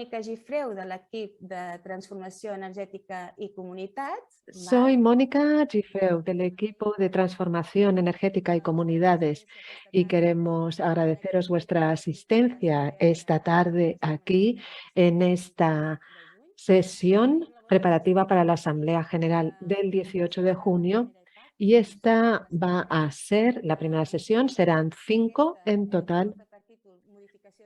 Mónica Gifreu, de l'equip de Transformació Energètica i Comunitats. Soy Mónica Gifreu, del equipo de Transformación Energética y Comunidades, y queremos agradeceros vuestra asistencia esta tarde aquí en esta sesión preparativa para la Asamblea General del 18 de junio. Y esta va a ser, la primera sesión, serán 5 en total,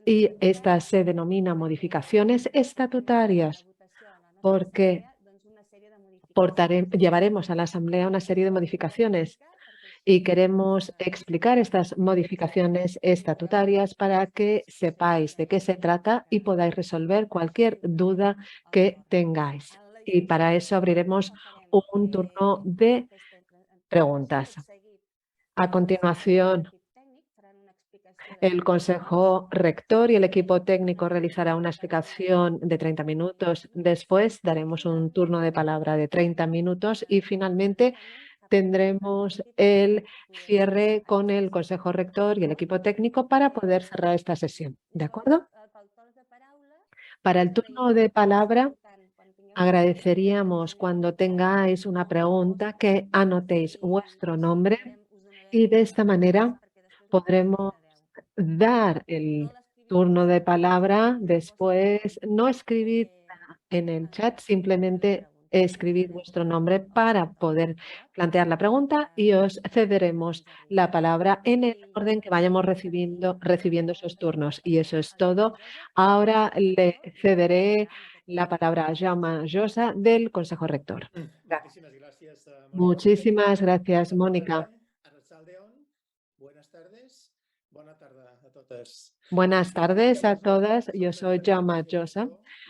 y esta se denomina modificaciones estatutarias porque llevaremos a la Asamblea una serie de modificaciones y queremos explicar estas modificaciones estatutarias para que sepáis de qué se trata y podáis resolver cualquier duda que tengáis. Y para eso abriremos un turno de preguntas. A continuación, el Consejo Rector y el equipo técnico realizará una explicación de 30 minutos. Después daremos un turno de palabra de 30 minutos y finalmente tendremos el cierre con el Consejo Rector y el equipo técnico para poder cerrar esta sesión. ¿De acuerdo? Para el turno de palabra, agradeceríamos cuando tengáis una pregunta que anotéis vuestro nombre y de esta manera podremos dar el turno de palabra. Después, no escribir en el chat, simplemente escribid vuestro nombre para poder plantear la pregunta y os cederemos la palabra en el orden que vayamos recibiendo esos turnos. Y eso es todo. Ahora le cederé la palabra a Jaume Josa del Consejo Rector. Muchísimas gracias, Mónica. Buenas tardes. Buenas tardes a todas. Buenas tardes a todas. Yo soy Jaume Josa.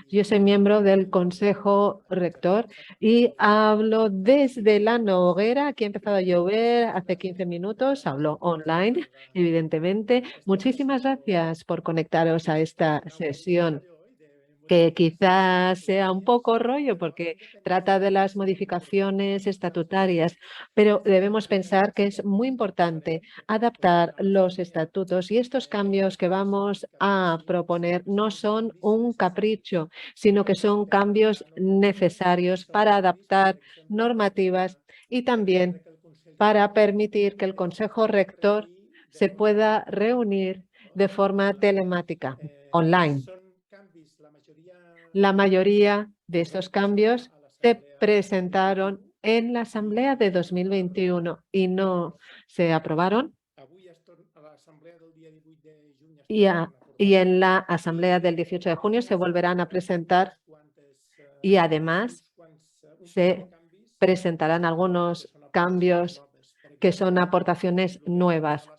Yo soy miembro del Consejo Rector y hablo desde la Noguera. Aquí ha empezado a llover hace 15 minutos. Hablo online, evidentemente. Muchísimas gracias por conectaros a esta sesión, que quizás sea un poco rollo porque trata de las modificaciones estatutarias, pero debemos pensar que es muy importante adaptar los estatutos y estos cambios que vamos a proponer no son un capricho, sino que son cambios necesarios para adaptar normativas y también para permitir que el Consejo Rector se pueda reunir de forma telemática, online. La mayoría de estos cambios se presentaron en la Asamblea de 2021 y no se aprobaron. Y en la Asamblea del 18 de junio se volverán a presentar y además se presentarán algunos cambios que son aportaciones nuevas.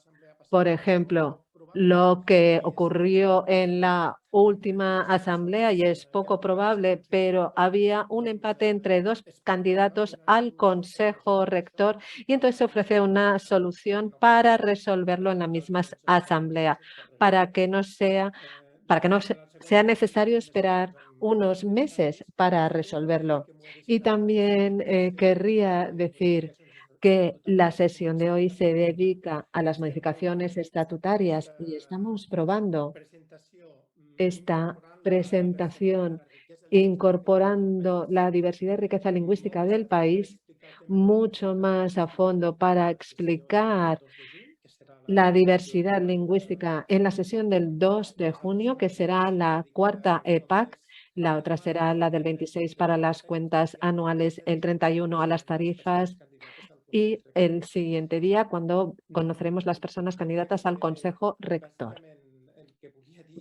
Por ejemplo, lo que ocurrió en la última asamblea, y es poco probable, pero había un empate entre dos candidatos al Consejo Rector y entonces se ofreció una solución para resolverlo en la misma asamblea, para que no sea necesario esperar unos meses para resolverlo. Y también querría decir que la sesión de hoy se dedica a las modificaciones estatutarias y estamos probando esta presentación incorporando la diversidad y riqueza lingüística del país mucho más a fondo para explicar la diversidad lingüística en la sesión del 2 de junio, que será la cuarta EPAC. La otra será la del 26 para las cuentas anuales, el 31 a las tarifas y el siguiente día cuando conoceremos las personas candidatas al Consejo Rector.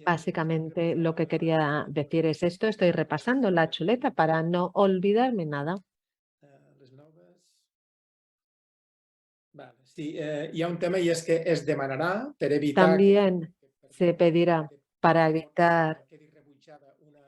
Básicamente lo que quería decir es esto. Estoy repasando la chuleta para no olvidarme nada. Sí, hi ha un tema i és que es demanarà per evitar... También se pedirá para evitar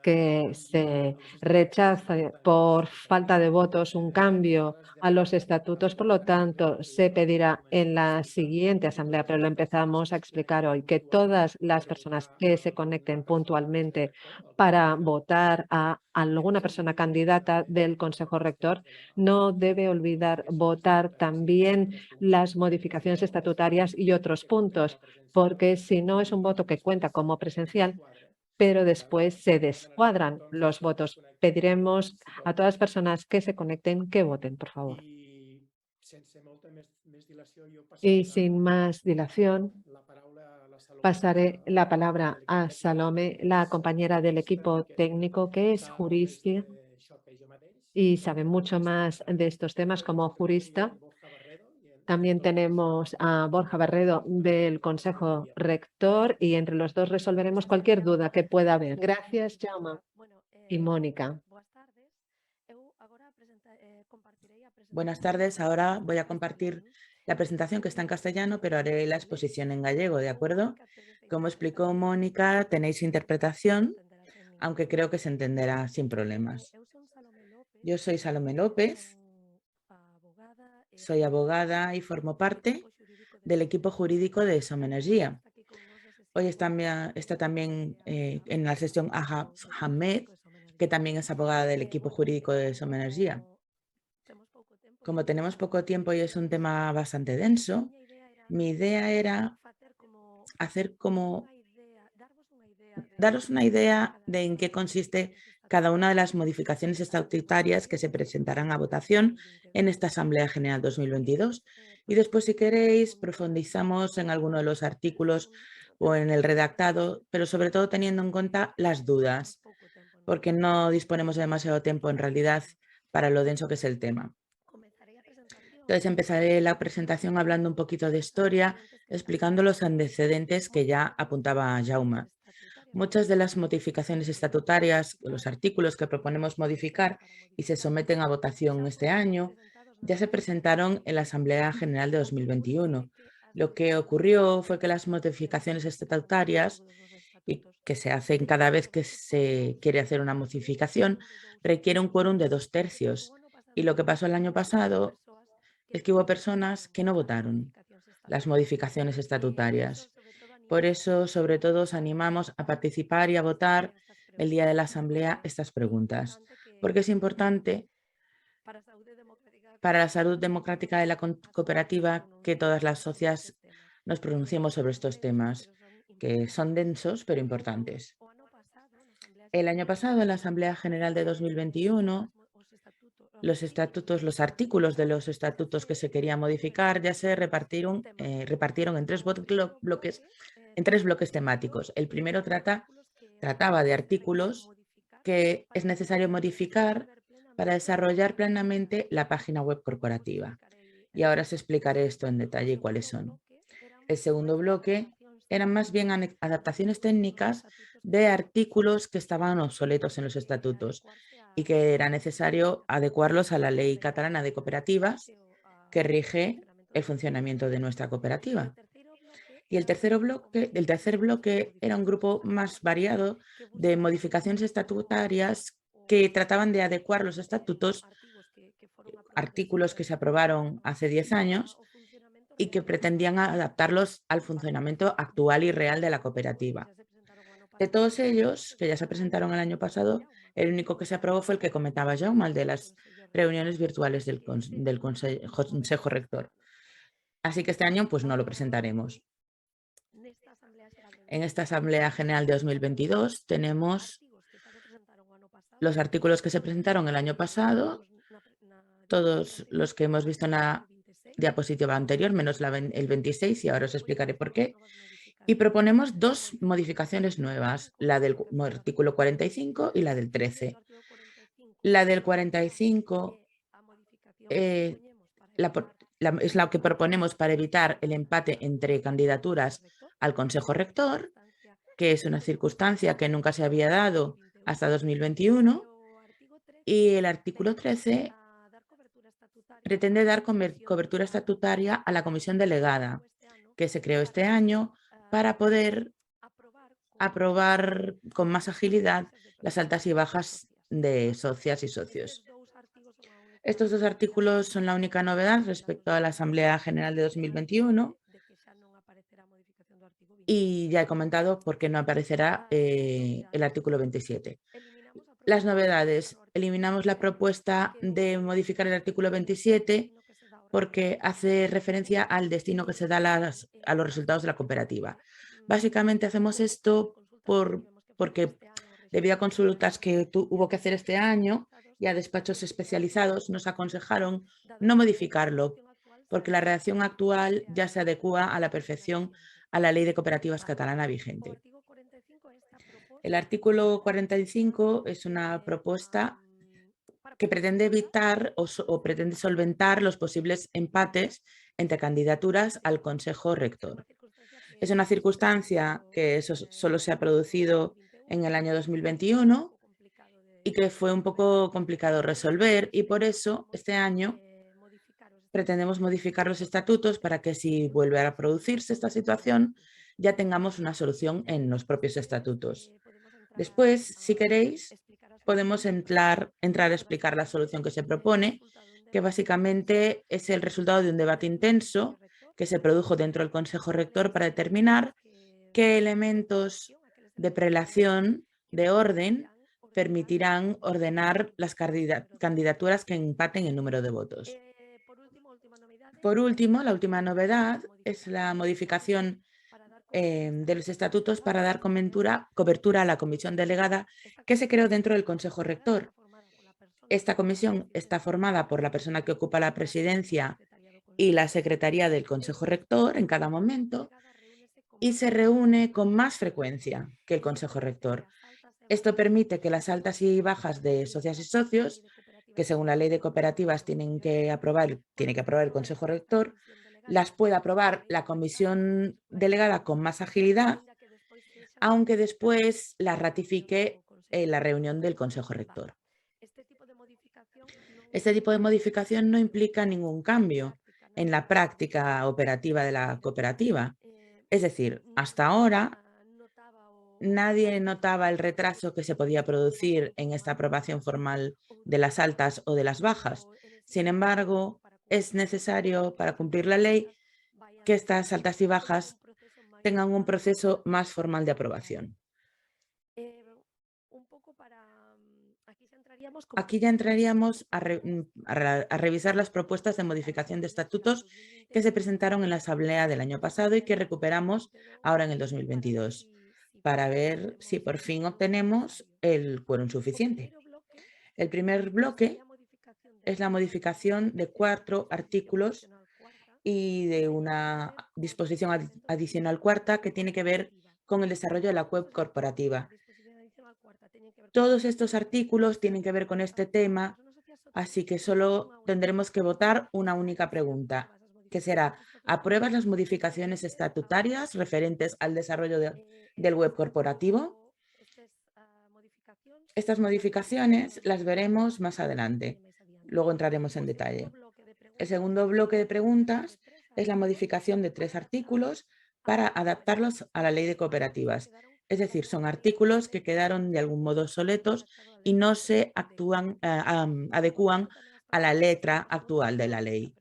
que se rechace por falta de votos un cambio a los estatutos. Por lo tanto, se pedirá en la siguiente asamblea, pero lo empezamos a explicar hoy, que todas las personas que se conecten puntualmente para votar a alguna persona candidata del Consejo Rector no debe olvidar votar también las modificaciones estatutarias y otros puntos, porque si no es un voto que cuenta como presencial, pero después se descuadran los votos. Pediremos a todas las personas que se conecten que voten, por favor. Y sin más dilación, pasaré la palabra a Salome, la compañera del equipo técnico que es jurista y sabe mucho más de estos temas como jurista. También tenemos a Borja Barredo del Consejo Rector y entre los dos resolveremos cualquier duda que pueda haber. Gracias, Jaume y Mónica. Buenas tardes, ahora voy a compartir la presentación que está en castellano, pero haré la exposición en gallego, ¿de acuerdo? Como explicó Mónica, tenéis interpretación, aunque creo que se entenderá sin problemas. Yo soy Salome López, soy abogada y formo parte del equipo jurídico de Som Energia. Hoy está también en la sesión Aja Hamed, que también es abogada del equipo jurídico de Som Energia. Como tenemos poco tiempo y es un tema bastante denso, mi idea era daros una idea de en qué consiste cada una de las modificaciones estatutarias que se presentarán a votación en esta Asamblea General 2022. Y después, si queréis, profundizamos en alguno de los artículos o en el redactado, pero sobre todo teniendo en cuenta las dudas, porque no disponemos de demasiado tiempo en realidad para lo denso que es el tema. Entonces empezaré la presentación hablando un poquito de historia, explicando los antecedentes que ya apuntaba Jaume. Muchas de las modificaciones estatutarias, los artículos que proponemos modificar y se someten a votación este año, ya se presentaron en la Asamblea General de 2021. Lo que ocurrió fue que las modificaciones estatutarias, y que se hacen cada vez que se quiere hacer una modificación, requiere un quórum de 2/3. Y lo que pasó el año pasado es que hubo personas que no votaron las modificaciones estatutarias. Por eso, sobre todo, os animamos a participar y a votar el día de la Asamblea estas preguntas, porque es importante para la salud democrática de la cooperativa que todas las socias nos pronunciemos sobre estos temas, que son densos pero importantes. El año pasado, en la Asamblea General de 2021, los artículos de los estatutos que se querían modificar ya se repartieron en tres bloques temáticos. El primero trataba de artículos que es necesario modificar para desarrollar plenamente la página web corporativa. Y ahora os explicaré esto en detalle y cuáles son. El segundo bloque eran más bien adaptaciones técnicas de artículos que estaban obsoletos en los estatutos y que era necesario adecuarlos a la Ley Catalana de Cooperativas que rige el funcionamiento de nuestra cooperativa. Y el tercer bloque era un grupo más variado de modificaciones estatutarias que trataban de adecuar los estatutos, artículos que se aprobaron hace 10 años y que pretendían adaptarlos al funcionamiento actual y real de la cooperativa. De todos ellos, que ya se presentaron el año pasado, el único que se aprobó fue el que comentaba Jaume, el de las reuniones virtuales del Consejo Rector. Así que este año pues no lo presentaremos. En esta Asamblea General de 2022 tenemos los artículos que se presentaron el año pasado, todos los que hemos visto en la diapositiva anterior, menos el 26, y ahora os explicaré por qué. Y proponemos dos modificaciones nuevas, la del artículo 45 y la del 13. La del 45 es la que proponemos para evitar el empate entre candidaturas al Consejo Rector, que es una circunstancia que nunca se había dado hasta 2021. Y el artículo 13 pretende dar cobertura estatutaria a la comisión delegada, que se creó este año para poder aprobar con más agilidad las altas y bajas de socias y socios. Estos dos artículos son la única novedad respecto a la Asamblea General de 2021 y ya he comentado por qué no aparecerá el artículo 27. Las novedades. Eliminamos la propuesta de modificar el artículo 27 porque hace referencia al destino que se da a los resultados de la cooperativa. Básicamente hacemos esto porque debido a consultas que hubo que hacer este año y a despachos especializados, nos aconsejaron no modificarlo, porque la redacción actual ya se adecúa a la perfección a la Ley de Cooperativas catalana vigente. El artículo 45 es una propuesta que pretende evitar o pretende solventar los posibles empates entre candidaturas al Consejo Rector. Es una circunstancia que eso solo se ha producido en el año 2021 y que fue un poco complicado resolver, y por eso este año pretendemos modificar los estatutos para que, si vuelve a producirse esta situación, ya tengamos una solución en los propios estatutos. Después, si queréis, podemos entrar a explicar la solución que se propone, que básicamente es el resultado de un debate intenso que se produjo dentro del Consejo Rector para determinar qué elementos de prelación de orden permitirán ordenar las candidaturas que empaten el número de votos. Por último, la última novedad es la modificación de los estatutos para dar cobertura a la comisión delegada que se creó dentro del Consejo Rector. Esta comisión está formada por la persona que ocupa la presidencia y la secretaría del Consejo Rector en cada momento, y se reúne con más frecuencia que el Consejo Rector. Esto permite que las altas y bajas de socias y socios, que según la Ley de Cooperativas tiene que aprobar el Consejo Rector, las pueda aprobar la comisión delegada con más agilidad, aunque después las ratifique en la reunión del Consejo Rector. Este tipo de modificación no implica ningún cambio en la práctica operativa de la cooperativa. Es decir, hasta ahora nadie notaba el retraso que se podía producir en esta aprobación formal de las altas o de las bajas. Sin embargo, es necesario, para cumplir la ley, que estas altas y bajas tengan un proceso más formal de aprobación. Aquí ya entraríamos a revisar las propuestas de modificación de estatutos que se presentaron en la Asamblea del año pasado y que recuperamos ahora en el 2022, para ver si por fin obtenemos el quórum suficiente. El primer bloque es la modificación de 4 artículos y de una disposición adicional cuarta que tiene que ver con el desarrollo de la web corporativa. Todos estos artículos tienen que ver con este tema, así que solo tendremos que votar una única pregunta, que será: ¿apruebas las modificaciones estatutarias referentes al desarrollo del web corporativo? Estas modificaciones las veremos más adelante. Luego entraremos en detalle. El segundo bloque de preguntas es la modificación de 3 artículos para adaptarlos a la Ley de Cooperativas. Es decir, son artículos que quedaron de algún modo obsoletos y no se adecúan a la letra actual de la ley.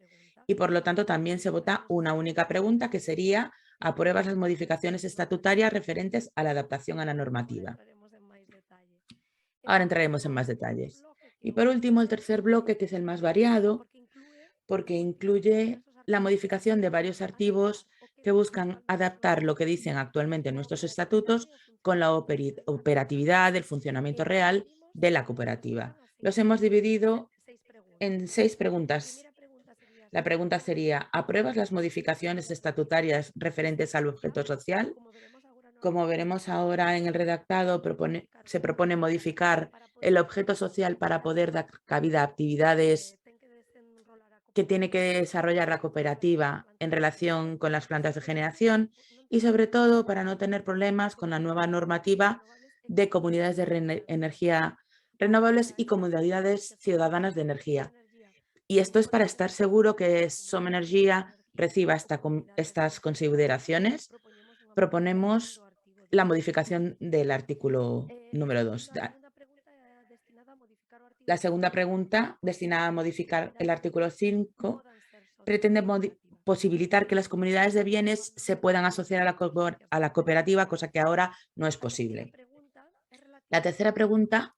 Y por lo tanto también se vota una única pregunta, que sería: ¿apruebas las modificaciones estatutarias referentes a la adaptación a la normativa? Ahora entraremos en más detalles. Y por último, el tercer bloque, que es el más variado, porque incluye la modificación de varios artículos que buscan adaptar lo que dicen actualmente nuestros estatutos con la operatividad del funcionamiento real de la cooperativa. Los hemos dividido en 6 preguntas. La pregunta sería: ¿apruebas las modificaciones estatutarias referentes al objeto social? Como veremos ahora en el redactado, se propone modificar el objeto social para poder dar cabida a actividades que tiene que desarrollar la cooperativa en relación con las plantas de generación, y sobre todo para no tener problemas con la nueva normativa de comunidades de energía renovables y comunidades ciudadanas de energía. Y esto es para estar seguro que Som-Energia reciba estas consideraciones. Proponemos la modificación del artículo número 2. La segunda pregunta, destinada a modificar el artículo 5, pretende posibilitar que las comunidades de bienes se puedan asociar a la cooperativa, cosa que ahora no es posible. La tercera pregunta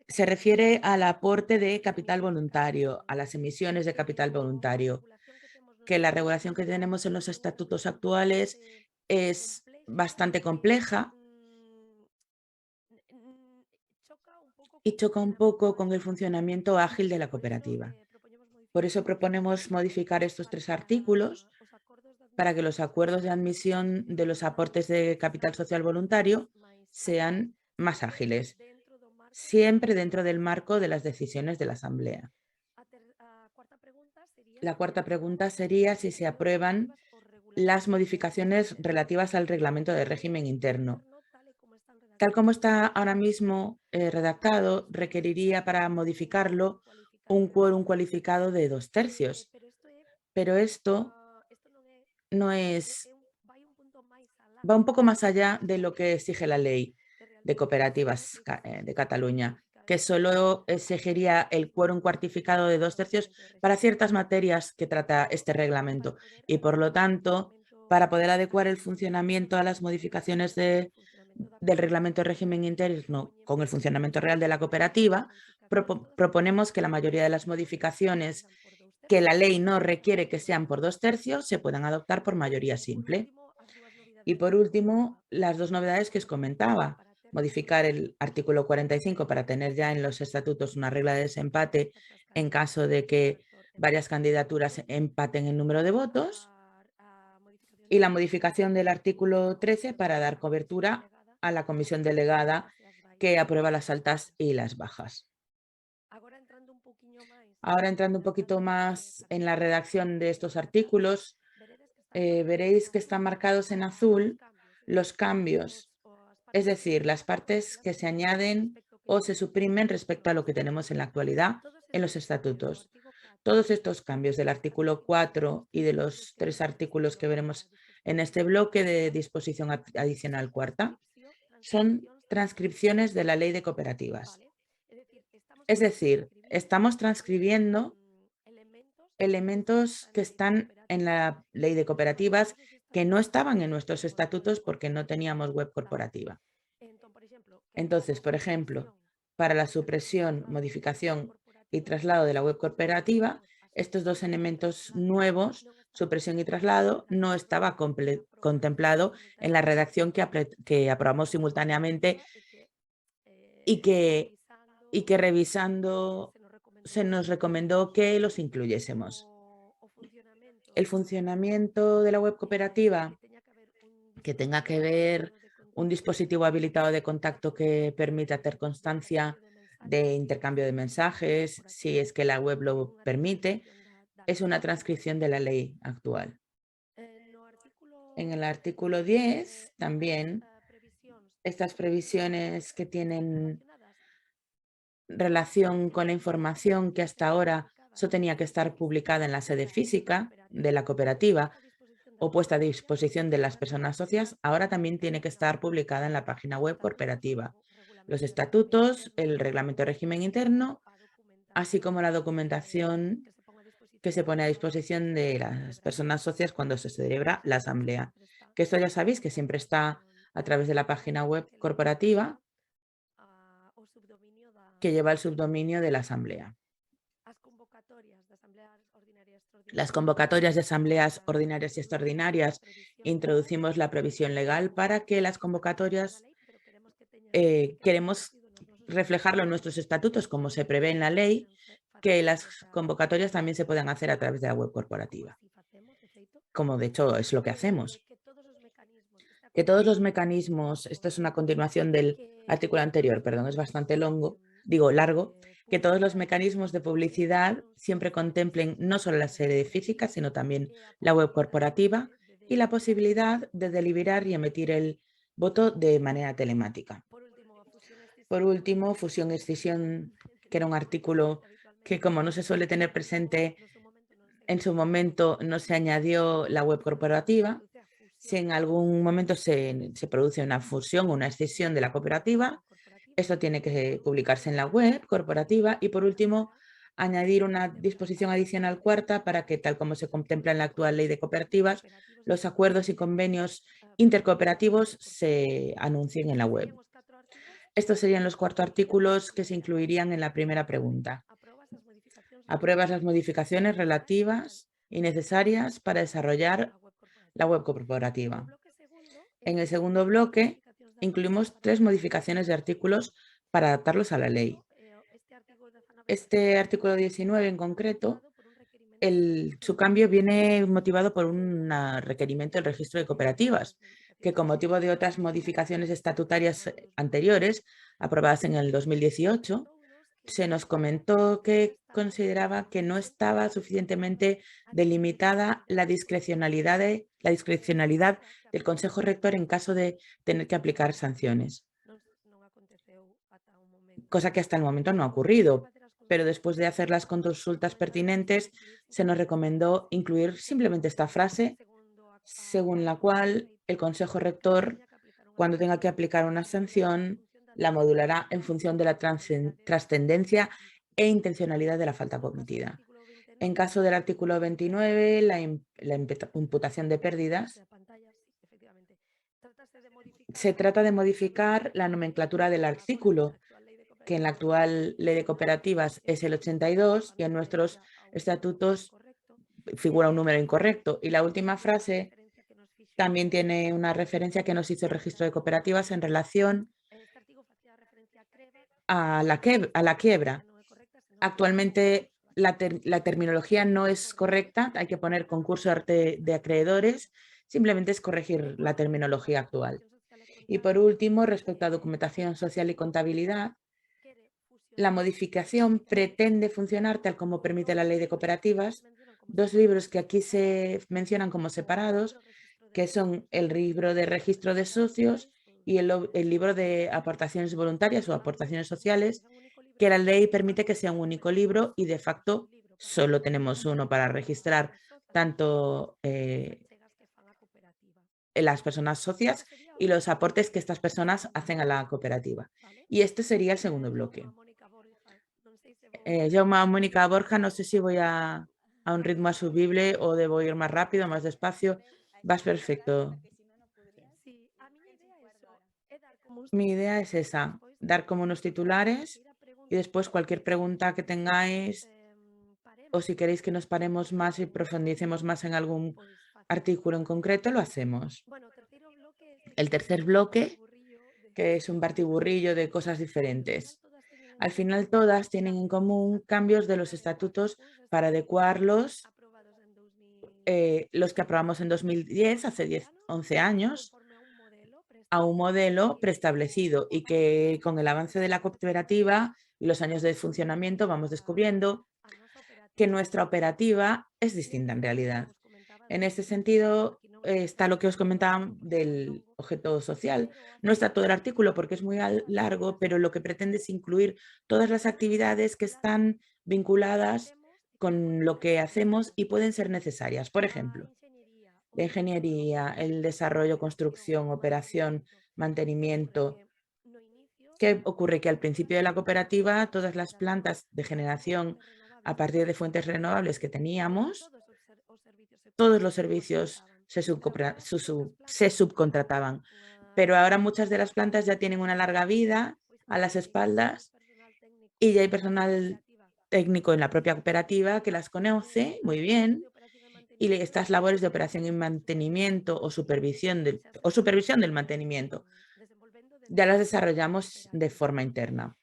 se refiere al aporte de capital voluntario, a las emisiones de capital voluntario, que la regulación que tenemos en los estatutos actuales es bastante compleja y choca un poco con el funcionamiento ágil de la cooperativa. Por eso proponemos modificar estos 3 artículos para que los acuerdos de admisión de los aportes de capital social voluntario sean más ágiles, siempre dentro del marco de las decisiones de la Asamblea. La cuarta pregunta sería si se aprueban las modificaciones relativas al reglamento de régimen interno. Tal como está ahora mismo redactado, requeriría para modificarlo un quórum cualificado de 2/3, pero esto no es, va un poco más allá de lo que exige la ley de cooperativas de Cataluña, que solo exigiría el quórum cuartificado de 2/3 para ciertas materias que trata este reglamento y, por lo tanto, para poder adecuar el funcionamiento a las modificaciones del reglamento de régimen interno con el funcionamiento real de la cooperativa, proponemos que la mayoría de las modificaciones que la ley no requiere que sean por 2/3 se puedan adoptar por mayoría simple. Y por último, las 2 novedades que os comentaba. Modificar el artículo 45 para tener ya en los estatutos una regla de desempate en caso de que varias candidaturas empaten el número de votos. Y la modificación del artículo 13 para dar cobertura a la comisión delegada que aprueba las altas y las bajas. Ahora entrando un poquito más en la redacción de estos artículos, veréis que están marcados en azul los cambios, es decir, las partes que se añaden o se suprimen respecto a lo que tenemos en la actualidad en los estatutos. Todos estos cambios del artículo 4 y de los 3 artículos que veremos en este bloque de disposición adicional cuarta son transcripciones de la ley de cooperativas. Es decir, estamos transcribiendo elementos que están en la ley de cooperativas que no estaban en nuestros estatutos porque no teníamos web corporativa. Entonces, por ejemplo, para la supresión, modificación y traslado de la web corporativa, estos 2 elementos nuevos, supresión y traslado, no estaba contemplado en la redacción que aprobamos simultáneamente y que revisando se nos recomendó que los incluyésemos. El funcionamiento de la web cooperativa, que tenga que ver un dispositivo habilitado de contacto que permita hacer constancia de intercambio de mensajes, si es que la web lo permite, es una transcripción de la ley actual. En el artículo 10 también estas previsiones que tienen relación con la información que hasta ahora solo tenía que estar publicada en la sede física de la cooperativa o puesta a disposición de las personas socias, ahora también tiene que estar publicada en la página web corporativa. Los estatutos, el reglamento de régimen interno, así como la documentación que se pone a disposición de las personas socias cuando se celebra la asamblea. Que esto ya sabéis que siempre está a través de la página web corporativa que lleva el subdominio de la asamblea. Las convocatorias de asambleas ordinarias y extraordinarias, introducimos la previsión legal para que las convocatorias, queremos reflejarlo en nuestros estatutos como se prevé en la ley, que las convocatorias también se puedan hacer a través de la web corporativa, como de hecho es lo que hacemos. Que todos los mecanismos, esto es una continuación del artículo anterior, perdón, es bastante largo, que todos los mecanismos de publicidad siempre contemplen no solo la sede física, sino también la web corporativa y la posibilidad de deliberar y emitir el voto de manera telemática. Por último, fusión y escisión, que era un artículo que, como no se suele tener presente, en su momento no se añadió la web corporativa. Si en algún momento se produce una fusión o una escisión de la cooperativa, esto tiene que publicarse en la web corporativa y, por último, añadir una disposición adicional cuarta para que, tal como se contempla en la actual ley de cooperativas, los acuerdos y convenios intercooperativos se anuncien en la web. Estos serían los 4 artículos que se incluirían en la primera pregunta. ¿Apruebas las modificaciones relativas y necesarias para desarrollar la web corporativa? En el segundo bloque, incluimos 3 modificaciones de artículos para adaptarlos a la ley. Este artículo 19 en concreto, su cambio viene motivado por un requerimiento del registro de cooperativas, que con motivo de otras modificaciones estatutarias anteriores, aprobadas en el 2018, se nos comentó que consideraba que no estaba suficientemente delimitada la discrecionalidad del Consejo Rector en caso de tener que aplicar sanciones, cosa que hasta el momento no ha ocurrido. Pero después de hacer las consultas pertinentes, se nos recomendó incluir simplemente esta frase, según la cual el Consejo Rector, cuando tenga que aplicar una sanción, la modulará en función de la trascendencia e intencionalidad de la falta cometida. En caso del artículo 29, la imputación de pérdidas, se trata de modificar la nomenclatura del artículo, que en la actual Ley de Cooperativas es el 82 y en nuestros estatutos figura un número incorrecto. Y la última frase también tiene una referencia que nos hizo el registro de cooperativas en relación a la quiebra. Actualmente la terminología no es correcta, hay que poner concurso de acreedores, simplemente es corregir la terminología actual. Y por último, respecto a documentación social y contabilidad, la modificación pretende funcionar tal como permite la Ley de Cooperativas, dos libros que aquí se mencionan como separados, que son el libro de registro de socios y el libro de aportaciones voluntarias o aportaciones sociales, que la ley permite que sea un único libro y de facto solo tenemos uno para registrar tanto las personas socias y los aportes que estas personas hacen a la cooperativa. Y este sería el segundo bloque. Jaume, Mónica, Borja, no sé si voy a un ritmo asumible o debo ir más rápido, más despacio. Vas perfecto. Mi idea es esa, dar como unos titulares y después cualquier pregunta que tengáis o si queréis que nos paremos más y profundicemos más en algún artículo en concreto, lo hacemos. El tercer bloque, que es un batiburrillo de cosas diferentes. Al final todas tienen en común cambios de los estatutos para adecuarlos, los que aprobamos en 2010, hace 11 años, a un modelo preestablecido y que con el avance de la cooperativa y los años de funcionamiento vamos descubriendo que nuestra operativa es distinta en realidad. En ese sentido está lo que os comentaba del objeto social. No está todo el artículo porque es muy largo, pero lo que pretende es incluir todas las actividades que están vinculadas con lo que hacemos y pueden ser necesarias. Por ejemplo, la ingeniería, el desarrollo, construcción, operación, mantenimiento. ¿Qué ocurre? Que al principio de la cooperativa todas las plantas de generación a partir de fuentes renovables que teníamos, todos los servicios se subcontrataban. Pero ahora muchas de las plantas ya tienen una larga vida a las espaldas y ya hay personal técnico en la propia cooperativa que las conoce muy bien y estas labores de operación y mantenimiento o supervisión del mantenimiento ya las desarrollamos de forma interna.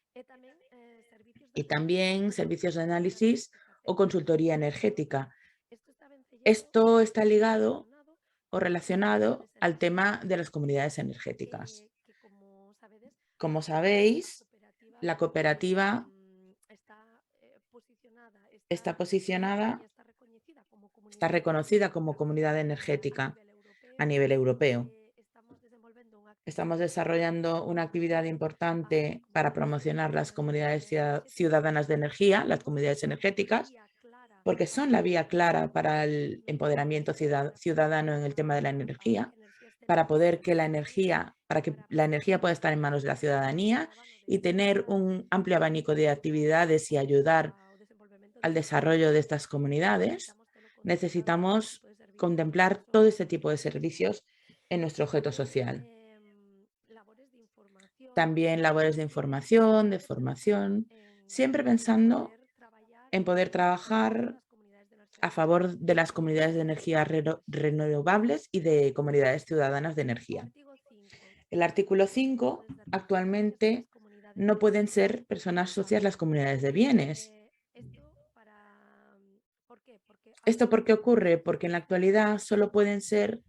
Y también servicios de análisis o consultoría energética. Esto está ligado o relacionado al tema de las comunidades energéticas. Como sabéis, la cooperativa está posicionada, está reconocida como comunidad energética a nivel europeo. Estamos desarrollando una actividad importante para promocionar las comunidades ciudadanas de energía, las comunidades energéticas, porque son la vía clara para el empoderamiento ciudadano en el tema de la energía, para que la energía pueda estar en manos de la ciudadanía y tener un amplio abanico de actividades y ayudar al desarrollo de estas comunidades. Necesitamos contemplar todo este tipo de servicios en nuestro objeto social. También labores de información, de formación, siempre pensando en poder trabajar a favor de las comunidades de energía renovables y de comunidades ciudadanas de energía. El artículo 5, actualmente no pueden ser personas socias las comunidades de bienes. ¿Esto por qué ocurre? Porque en la actualidad solo pueden ser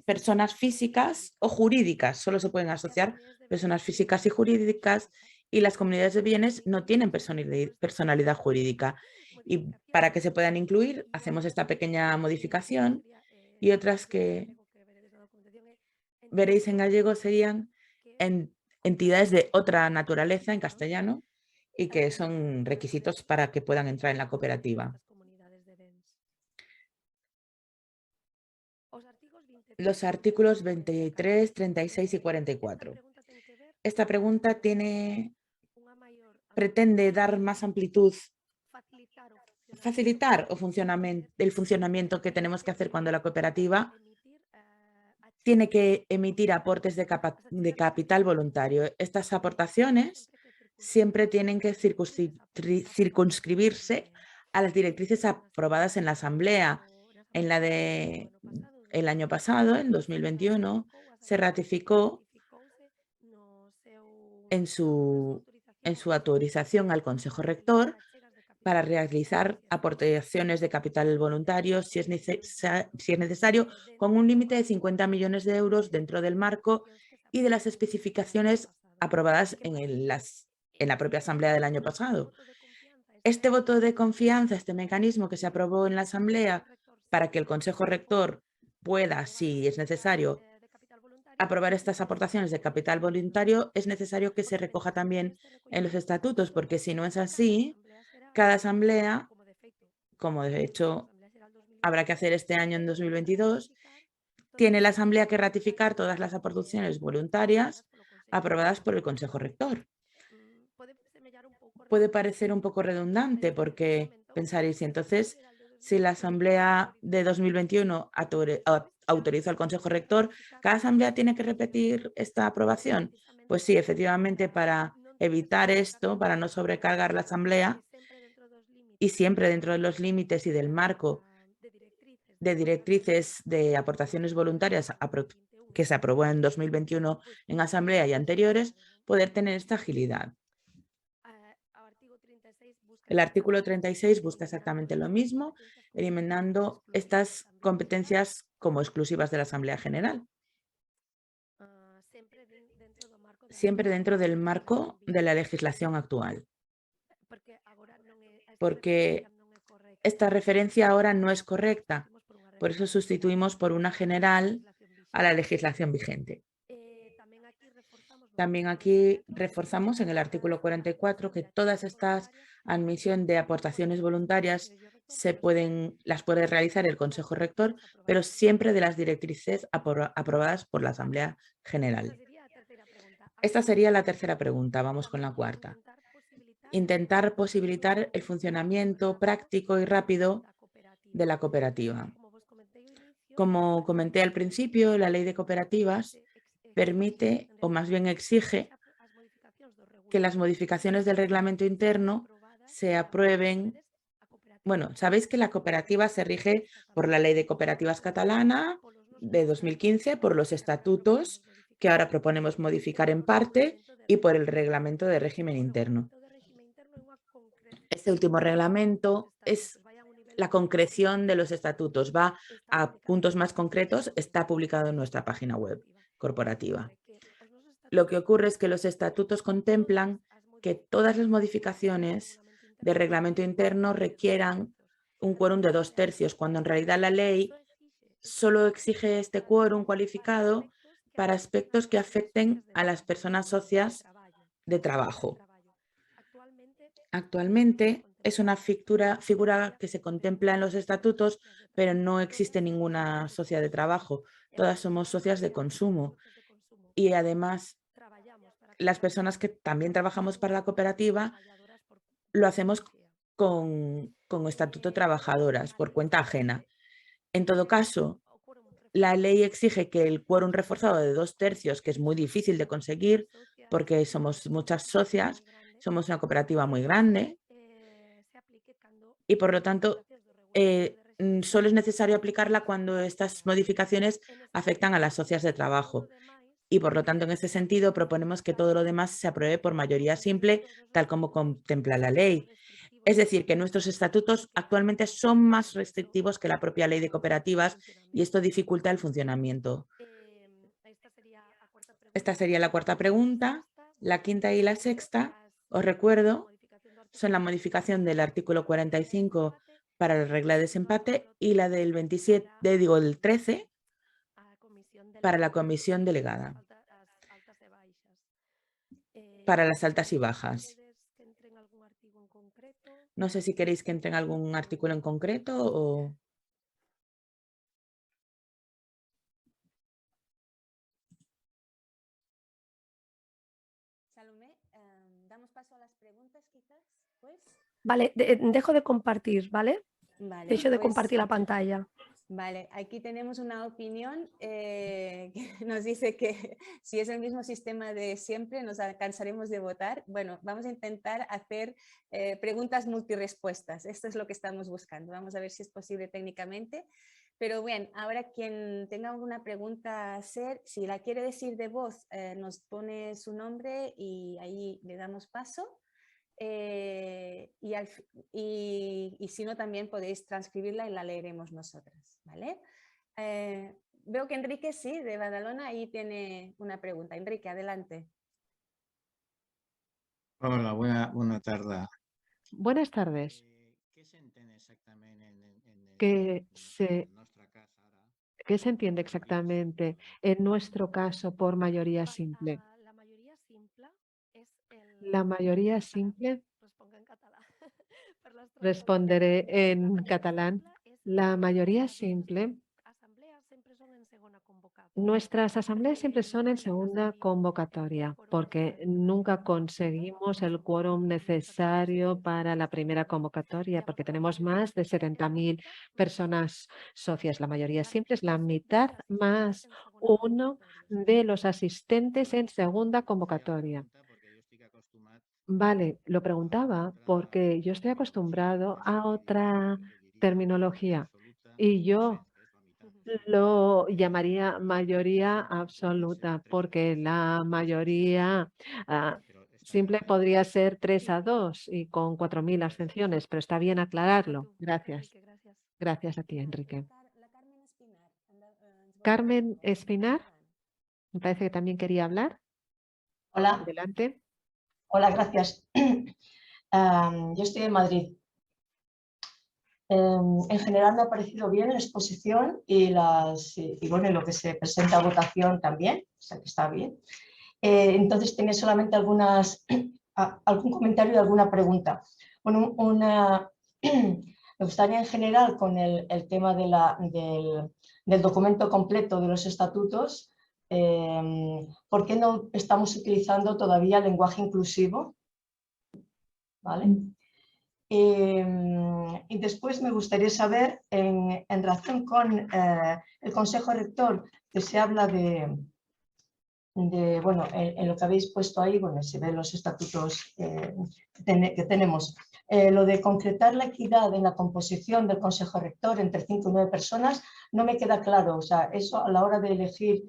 personas físicas o jurídicas, solo se pueden asociar personas físicas y jurídicas, y las comunidades de bienes no tienen personalidad jurídica. Y para que se puedan incluir, hacemos esta pequeña modificación, y otras que veréis en gallego serían entidades de otra naturaleza en castellano, y que son requisitos para que puedan entrar en la cooperativa. Los artículos 23, 36 y 44. Esta pregunta pretende dar más amplitud, facilitar el funcionamiento que tenemos que hacer cuando la cooperativa tiene que emitir aportes de capital voluntario. Estas aportaciones siempre tienen que circunscribirse a las directrices aprobadas en la Asamblea. En la de el año pasado, en 2021, se ratificó en su autorización al Consejo Rector para realizar aportaciones de capital voluntario si es necesario, con un límite de 50 millones de euros dentro del marco y de las especificaciones aprobadas en la propia Asamblea del año pasado. Este voto de confianza, este mecanismo que se aprobó en la Asamblea para que el Consejo Rector pueda, si es necesario, aprobar estas aportaciones de capital voluntario, es necesario que se recoja también en los estatutos, porque si no es así, cada asamblea, como de hecho habrá que hacer este año en 2022, tiene la asamblea que ratificar todas las aportaciones voluntarias aprobadas por el Consejo Rector. Puede parecer un poco redundante porque pensaréis, y entonces, si la asamblea de 2021 autorizó al Consejo Rector, ¿cada asamblea tiene que repetir esta aprobación? Pues sí, efectivamente, para evitar esto, para no sobrecargar la asamblea y siempre dentro de los límites y del marco de directrices de aportaciones voluntarias que se aprobó en 2021 en asamblea y anteriores, poder tener esta agilidad. El artículo 36 busca exactamente lo mismo, eliminando estas competencias como exclusivas de la Asamblea General. Siempre dentro del marco de la legislación actual. Porque esta referencia ahora no es correcta. Por eso sustituimos por una general a la legislación vigente. También aquí reforzamos en el artículo 44 que todas estas admisión de aportaciones voluntarias las puede realizar el Consejo Rector, pero siempre de las directrices aprobadas por la Asamblea General. Esta sería la tercera pregunta. Vamos con la cuarta. Intentar posibilitar el funcionamiento práctico y rápido de la cooperativa. Como comenté al principio, la Ley de Cooperativas permite, o más bien exige, que las modificaciones del reglamento interno se aprueben. Bueno, sabéis que la cooperativa se rige por la Ley de Cooperativas catalana de 2015, por los estatutos que ahora proponemos modificar en parte y por el reglamento de régimen interno. Este último reglamento es la concreción de los estatutos, va a puntos más concretos, está publicado en nuestra página web corporativa. Lo que ocurre es que los estatutos contemplan que todas las modificaciones de reglamento interno requieran un quórum de 2/3, cuando en realidad la ley solo exige este quórum cualificado para aspectos que afecten a las personas socias de trabajo. Actualmente es una figura que se contempla en los estatutos, pero no existe ninguna socia de trabajo. Todas somos socias de consumo. Y además, las personas que también trabajamos para la cooperativa lo hacemos con estatuto trabajadoras, por cuenta ajena. En todo caso, la ley exige que el quórum reforzado de 2/3, que es muy difícil de conseguir porque somos muchas socias, somos una cooperativa muy grande y por lo tanto solo es necesario aplicarla cuando estas modificaciones afectan a las socias de trabajo. Y por lo tanto, en ese sentido, proponemos que todo lo demás se apruebe por mayoría simple, tal como contempla la ley. Es decir, que nuestros estatutos actualmente son más restrictivos que la propia ley de cooperativas y esto dificulta el funcionamiento. Esta sería la cuarta pregunta. La quinta y la sexta, os recuerdo, son la modificación del artículo 45 para la regla de desempate y la del 13 para la comisión delegada, para las altas y bajas. No sé si queréis que entre en algún artículo en concreto o... Salomé, damos paso a las preguntas quizás, pues. Vale, dejo de compartir, ¿vale? Vale, Dejo de pues, compartir la pantalla. Vale, aquí tenemos una opinión que nos dice que si es el mismo sistema de siempre nos cansaremos de votar. Bueno, vamos a intentar hacer preguntas multirespuestas. Esto es lo que estamos buscando. Vamos a ver si es posible técnicamente. Pero bien, ahora quien tenga alguna pregunta a hacer, si la quiere decir de voz, nos pone su nombre y ahí le damos paso. Y si no, también podéis transcribirla y la leeremos nosotras, ¿vale? Veo que Enrique, sí, de Badalona, ahí tiene una pregunta. Enrique, adelante. Hola, buena tarde. Buenas tardes. Què s'entén exactament ¿Qué se entiende exactamente en nuestro caso por mayoría simple? La mayoría simple, responderé en catalán. La mayoría simple, nuestras asambleas siempre son en segunda convocatoria porque nunca conseguimos el quórum necesario para la primera convocatoria porque tenemos más de 70.000 personas socias. La mayoría simple es la mitad más uno de los asistentes en segunda convocatoria. Vale, lo preguntaba porque yo estoy acostumbrado a otra terminología y yo lo llamaría mayoría absoluta porque la mayoría simple podría ser 3-2 y con 4.000 abstenciones, pero está bien aclararlo. Gracias. Gracias a ti, Enrique. Carmen Espinar, me parece que también quería hablar. Hola. Adelante. Hola, gracias. Yo estoy en Madrid. En general me ha parecido bien la exposición y bueno, lo que se presenta a votación también, o sea que está bien. Entonces tenía solamente algún comentario y alguna pregunta. Bueno, me gustaría en general con el tema del documento completo de los estatutos, ¿por qué no estamos utilizando todavía lenguaje inclusivo? ¿Vale? Y después me gustaría saber, en relación con el Consejo Rector, que se habla bueno, en lo que habéis puesto ahí, bueno, se ven los estatutos que tenemos. Lo de concretar la equidad en la composición del Consejo Rector entre 5 y 9 personas no me queda claro. O sea, eso a la hora de elegir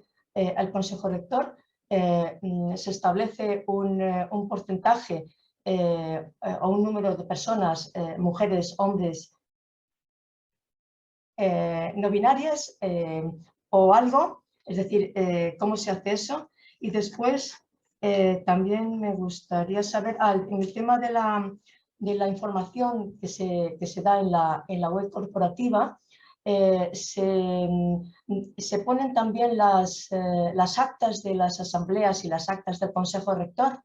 al Consejo Rector se establece un porcentaje o un número de personas, mujeres, hombres, no binarias o algo, es decir, ¿cómo se hace eso? Y después también me gustaría saber, en el tema de la información que se da en la web corporativa, se ponen también las actas de las asambleas y las actas del Consejo Rector.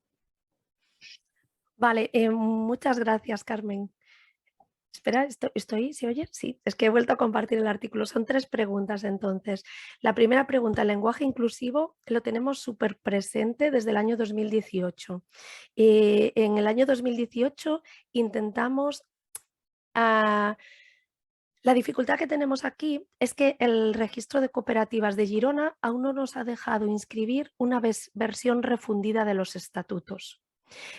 Vale, muchas gracias, Carmen. Espera, ¿se oye? Sí, es que he vuelto a compartir el artículo. Son 3 preguntas entonces. La primera pregunta, el lenguaje inclusivo lo tenemos súper presente desde el año 2018. En el año 2018 intentamos... la dificultad que tenemos aquí es que el registro de cooperativas de Girona aún no nos ha dejado inscribir una versión refundida de los estatutos.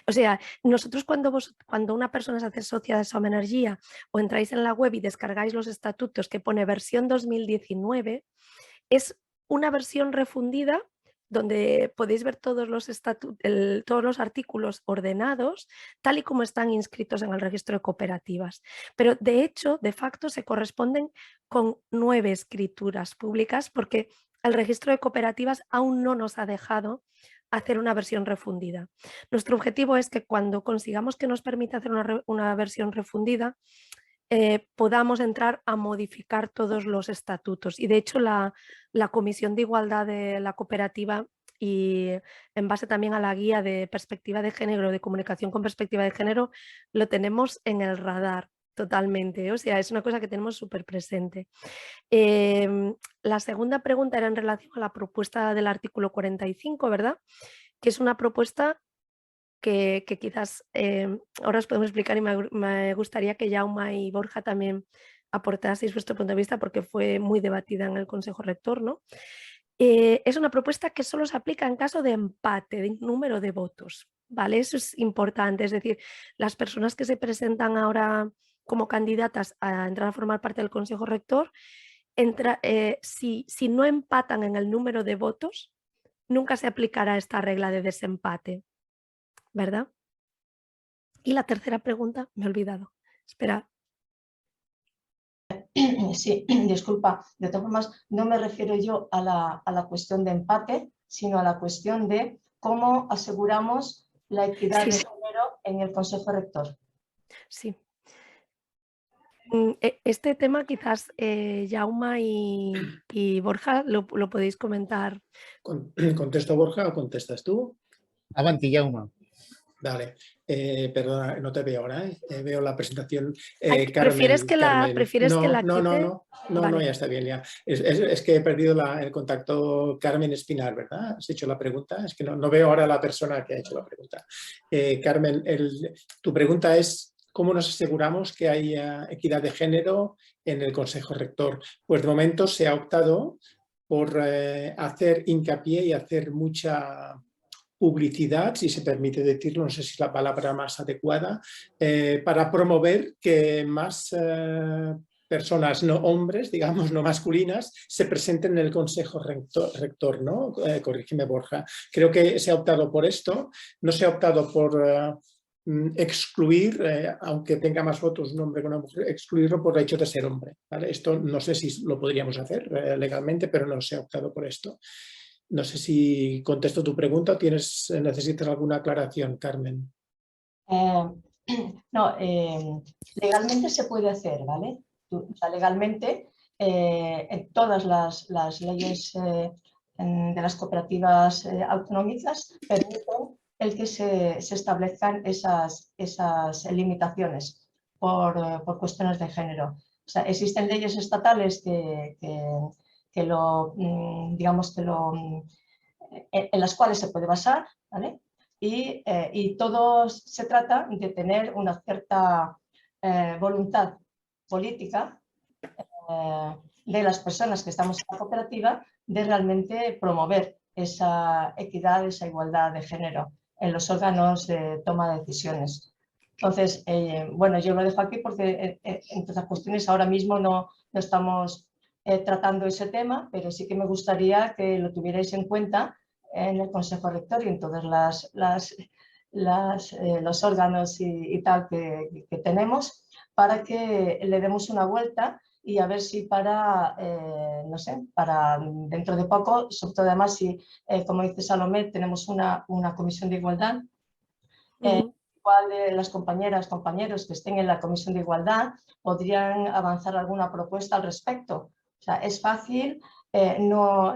O sea, nosotros cuando una persona se hace socia de Som Energia o entráis en la web y descargáis los estatutos que pone versión 2019, es una versión refundida donde podéis ver todos los artículos ordenados tal y como están inscritos en el registro de cooperativas. Pero de hecho, de facto, se corresponden con 9 escrituras públicas porque el registro de cooperativas aún no nos ha dejado hacer una versión refundida. Nuestro objetivo es que cuando consigamos que nos permita hacer una versión refundida, podamos entrar a modificar todos los estatutos. Y de hecho la Comisión de Igualdad de la Cooperativa, y en base también a la guía de perspectiva de género, de comunicación con perspectiva de género, lo tenemos en el radar totalmente. O sea, es una cosa que tenemos súper presente. La segunda pregunta era en relación a la propuesta del artículo 45, ¿verdad? Que es una propuesta que quizás ahora os podemos explicar, y me gustaría que Jaume y Borja también aportaseis vuestro punto de vista porque fue muy debatida en el Consejo Rector, ¿no? Es una propuesta que solo se aplica en caso de empate de número de votos, ¿vale? Eso es importante, es decir, las personas que se presentan ahora como candidatas a entrar a formar parte del Consejo Rector, si no empatan en el número de votos, nunca se aplicará esta regla de desempate, ¿verdad? Y la tercera pregunta, me he olvidado. Espera. Sí, disculpa. De todas formas, no me refiero yo a la cuestión de empate, sino a la cuestión de cómo aseguramos la equidad de género en el Consejo Rector. Sí. Este tema quizás Jaume y Borja lo podéis comentar. ¿Contesto Borja o contestas tú? Avanti, Jaume. Vale, perdona, no te veo ahora, veo la presentación. ¿Prefieres Carmen, que la quite? No, ya está bien, ya. Es que he perdido el contacto. Carmen Espinar, ¿verdad? ¿Has hecho la pregunta? Es que no veo ahora la persona que ha hecho la pregunta. Carmen, tu pregunta es ¿cómo nos aseguramos que haya equidad de género en el Consejo Rector? Pues de momento se ha optado por hacer hincapié y hacer mucha publicidad, si se permite decirlo, no sé si es la palabra más adecuada, para promover que más personas, no hombres, digamos, no masculinas, se presenten en el Consejo Rector, ¿no? Corrígeme, Borja. Creo que se ha optado por esto, no se ha optado por excluir, aunque tenga más votos un hombre que una mujer, excluirlo por el hecho de ser hombre, ¿vale? Esto no sé si lo podríamos hacer legalmente, pero no se ha optado por esto. No sé si contesto tu pregunta o necesitas alguna aclaración, Carmen. No, legalmente se puede hacer, ¿vale? O sea, legalmente en todas las leyes de las cooperativas autonómicas permiten el que se establezcan esas limitaciones por cuestiones de género. O sea, existen leyes estatales en las cuales se puede basar, ¿vale? Y todo se trata de tener una cierta voluntad política de las personas que estamos en la cooperativa de realmente promover esa equidad, esa igualdad de género en los órganos de toma de decisiones. Entonces, bueno, yo lo dejo aquí porque entre las cuestiones ahora mismo no estamos tratando ese tema, pero sí que me gustaría que lo tuvierais en cuenta en el Consejo Rector y en todos los órganos y tal que tenemos, para que le demos una vuelta y a ver si para, no sé, para dentro de poco, sobre todo además si, como dice Salomé, tenemos una comisión de igualdad, igual de las compañeros que estén en la comisión de igualdad podrían avanzar alguna propuesta al respecto. O sea, es fácil, no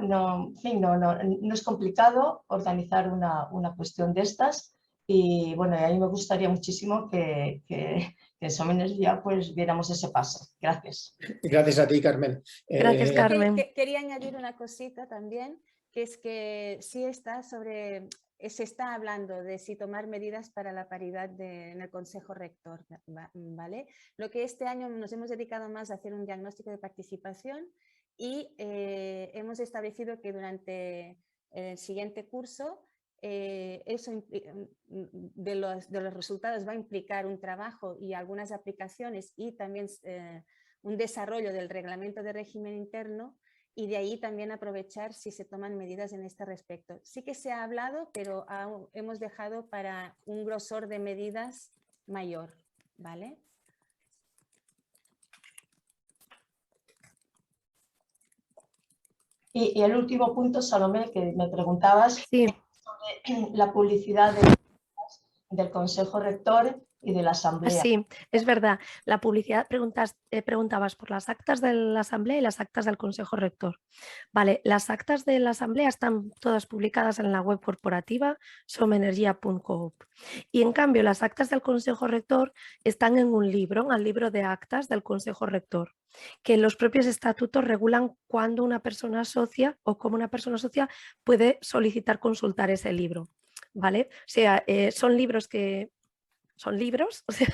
es complicado organizar una cuestión de estas y bueno, a mí me gustaría muchísimo que en Somenes ya pues viéramos ese paso. Gracias. Gracias a ti, Carmen. Gracias, Carmen. Quería añadir una cosita también, que es que sí se está hablando de si tomar medidas para la paridad en el Consejo Rector, ¿vale? Lo que este año nos hemos dedicado más a hacer un diagnóstico de participación y hemos establecido que durante el siguiente curso eso de los resultados va a implicar un trabajo y algunas aplicaciones y también un desarrollo del reglamento de régimen interno, y de ahí también aprovechar si se toman medidas en este respecto. Sí que se ha hablado, pero hemos dejado para un grosor de medidas mayor, ¿vale? Y el último punto, Salomé, que me preguntabas Sí. sobre la publicidad del Consejo Rector y de la Asamblea. Sí, es verdad. La publicidad, preguntabas por las actas de la Asamblea y las actas del Consejo Rector. Vale, las actas de la Asamblea están todas publicadas en la web corporativa somenergia.coop. Y en cambio, las actas del Consejo Rector están en un libro, en el libro de actas del Consejo Rector, que los propios estatutos regulan cuándo una persona socia o cómo una persona socia puede solicitar consultar ese libro. ¿Vale? O sea, son libros que son libros, o sea,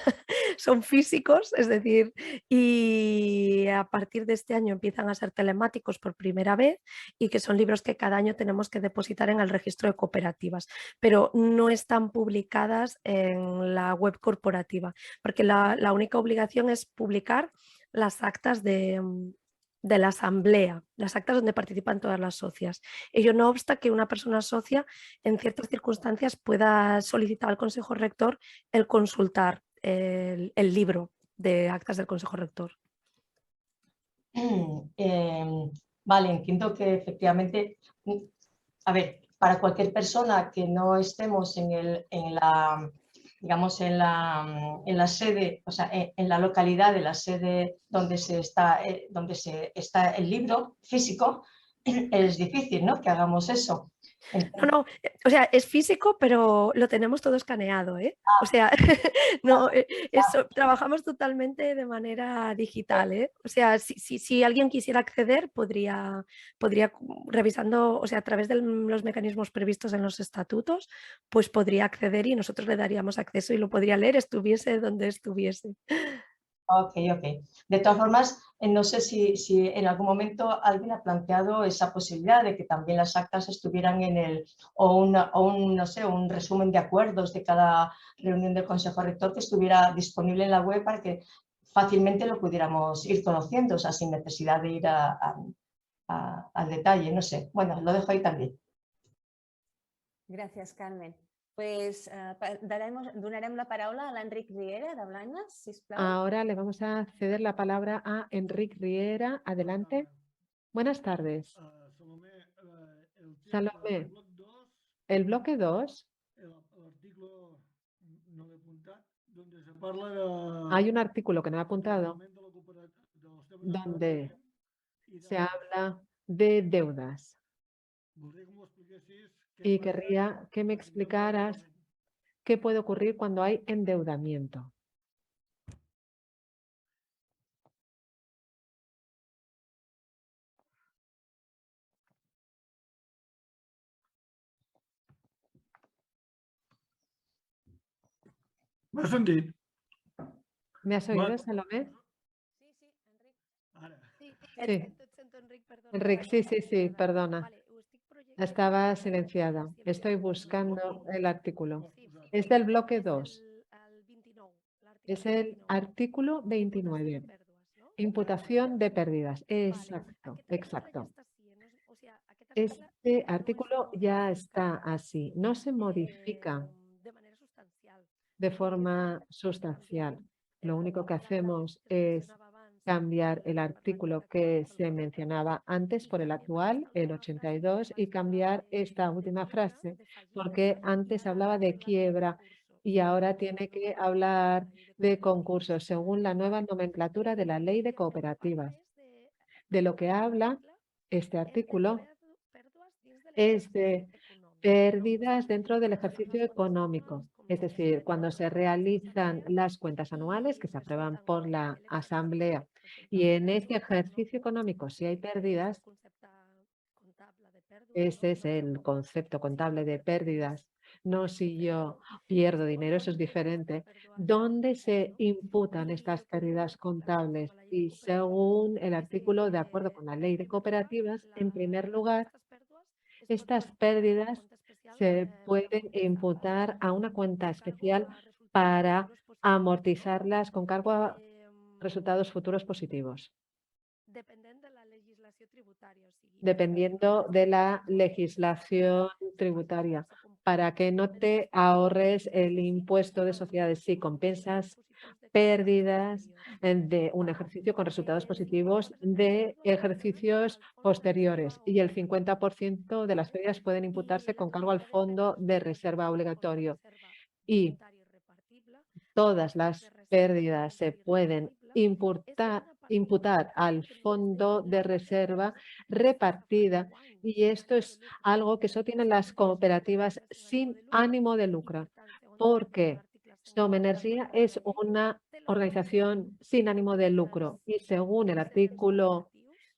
son físicos, es decir, y a partir de este año empiezan a ser telemáticos por primera vez y que son libros que cada año tenemos que depositar en el registro de cooperativas, pero no están publicadas en la web corporativa, porque la única obligación es publicar las actas de la asamblea, las actas donde participan todas las socias. Ello no obsta que una persona socia en ciertas circunstancias pueda solicitar al Consejo Rector el consultar el libro de actas del Consejo Rector. Vale, entiendo que efectivamente, a ver, para cualquier persona que no estemos digamos, en la sede, o sea, en la localidad de la sede donde se está el libro físico, es difícil, ¿no?, que hagamos eso. No, o sea, es físico, pero lo tenemos todo escaneado, ¿eh? O sea, no, trabajamos totalmente de manera digital, ¿eh? O sea, si alguien quisiera acceder, podría revisando, o sea, a través de los mecanismos previstos en los estatutos, pues podría acceder y nosotros le daríamos acceso y lo podría leer, estuviese donde estuviese. Ok. De todas formas, no sé si en algún momento alguien ha planteado esa posibilidad de que también las actas estuvieran no sé, un resumen de acuerdos de cada reunión del Consejo Rector que estuviera disponible en la web para que fácilmente lo pudiéramos ir conociendo, o sea, sin necesidad de ir al detalle, no sé. Bueno, lo dejo ahí también. Gràcies, Carmen. Pues donarem la paraula a l'Enric Riera de Blanes, sisplau. Ahora le vamos a ceder la palabra a Enric Riera. Adelante. Buenas tardes. Salomé, el bloque 2, hay un artículo que no he apuntado donde se habla de deudas y querría que me explicaras qué puede ocurrir cuando hay endeudamiento. M'has sentit? ¿Me has oído, Salomé? Sí. Enric, sí, perdona. Estaba silenciada. Estoy buscando el artículo. Es del bloque 2. Es el artículo 29. Imputación de pérdidas. Exacto. Este artículo ya está así. No se modifica de forma sustancial. Lo único que hacemos es cambiar el artículo que se mencionaba antes por el actual, el 82, y cambiar esta última frase, porque antes hablaba de quiebra y ahora tiene que hablar de concursos según la nueva nomenclatura de la Ley de Cooperativas. De lo que habla este artículo es de pérdidas dentro del ejercicio económico. Es decir, cuando se realizan las cuentas anuales que se aprueban por la Asamblea y en este ejercicio económico, si hay pérdidas, ese es el concepto contable de pérdidas. No si yo pierdo dinero, eso es diferente. ¿Dónde se imputan estas pérdidas contables? Y según el artículo, de acuerdo con la Ley de Cooperativas, en primer lugar, estas pérdidas se pueden imputar a una cuenta especial para amortizarlas con cargo a resultados futuros positivos. dependiendo de la legislación tributaria, para que no te ahorres el impuesto de sociedades si compensas pérdidas de un ejercicio con resultados positivos de ejercicios posteriores, y el 50% de las pérdidas pueden imputarse con cargo al fondo de reserva obligatorio, y todas las pérdidas se pueden imputar al fondo de reserva repartida, y esto es algo que solo tienen las cooperativas sin ánimo de lucro, porque Som Energia es una organización sin ánimo de lucro y según el artículo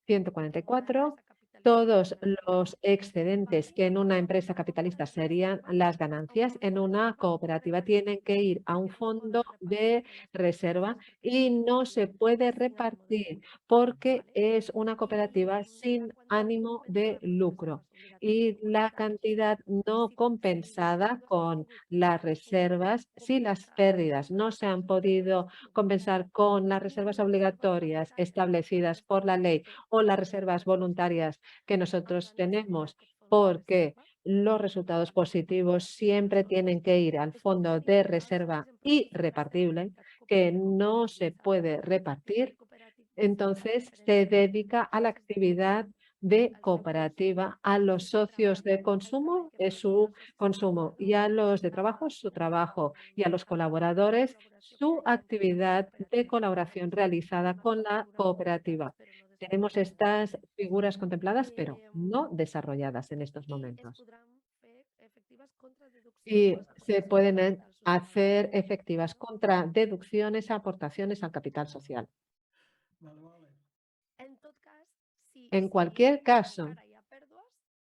144, todos los excedentes que en una empresa capitalista serían las ganancias, en una cooperativa tienen que ir a un fondo de reserva y no se puede repartir porque es una cooperativa sin ánimo de lucro. Y la cantidad no compensada con las reservas, si las pérdidas no se han podido compensar con las reservas obligatorias establecidas por la ley o las reservas voluntarias que nosotros tenemos, porque los resultados positivos siempre tienen que ir al fondo de reserva irrepartible, que no se puede repartir, entonces se dedica a la actividad de cooperativa, a los socios de consumo es su consumo y a los de trabajo su trabajo y a los colaboradores su actividad de colaboración realizada con la cooperativa. Tenemos estas figuras contempladas, pero no desarrolladas en estos momentos. Y se pueden hacer efectivas contra deducciones, aportaciones al capital social. En cualquier caso,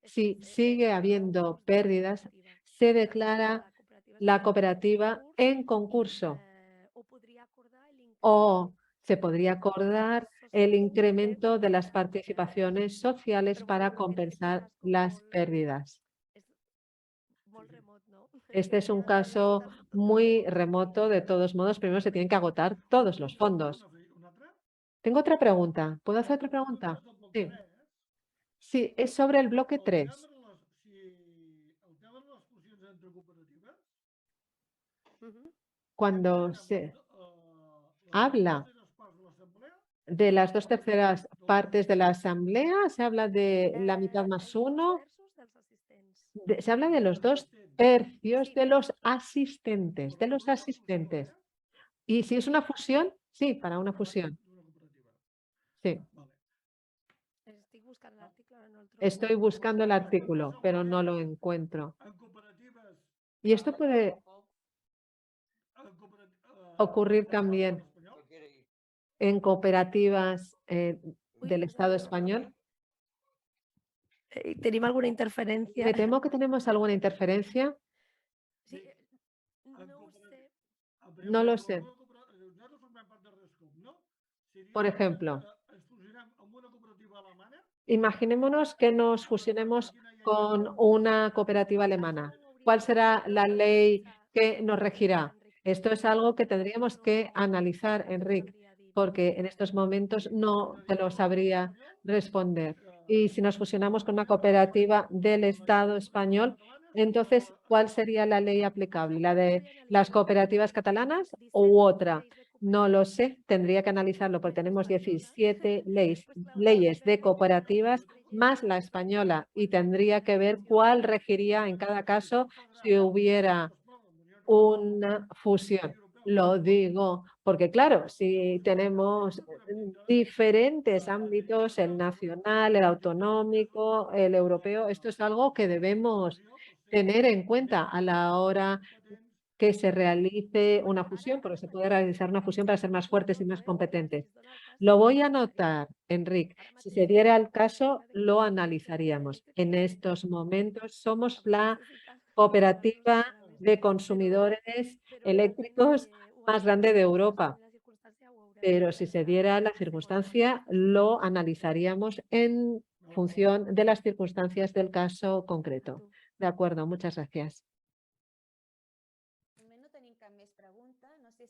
si sigue habiendo pérdidas, se declara la cooperativa en concurso o se podría acordar el incremento de las participaciones sociales para compensar las pérdidas. Este es un caso muy remoto. De todos modos, primero se tienen que agotar todos los fondos. Tengo otra pregunta. ¿Puedo hacer otra pregunta? Sí. Sí, es sobre el bloque 3. Cuando se habla de las 2/3 partes de la asamblea, se habla de la mitad más uno, se habla de los 2/3 de los asistentes, Y si es una fusión, sí, para una fusión. Sí. Estoy buscando el artículo, pero no lo encuentro. Y esto puede ocurrir también en cooperativas del Estado español. ¿Tenemos alguna interferencia? Me temo que tenemos alguna interferencia. No lo sé. Por ejemplo, imaginémonos que nos fusionemos con una cooperativa alemana. ¿Cuál será la ley que nos regirá? Esto es algo que tendríamos que analizar, Enrique, porque en estos momentos no te lo sabría responder. Y si nos fusionamos con una cooperativa del Estado español, entonces, ¿cuál sería la ley aplicable? ¿La de las cooperativas catalanas u otra? No lo sé, tendría que analizarlo porque tenemos 17 leyes de cooperativas más la española y tendría que ver cuál regiría en cada caso si hubiera una fusión. Lo digo porque, claro, si tenemos diferentes ámbitos, el nacional, el autonómico, el europeo, esto es algo que debemos tener en cuenta a la hora que se realice una fusión, porque se puede realizar una fusión para ser más fuertes y más competentes. Lo voy a anotar, Enrique. Si se diera el caso, lo analizaríamos. En estos momentos somos la cooperativa de consumidores eléctricos más grande de Europa. Pero si se diera la circunstancia, lo analizaríamos en función de las circunstancias del caso concreto. De acuerdo, muchas gracias.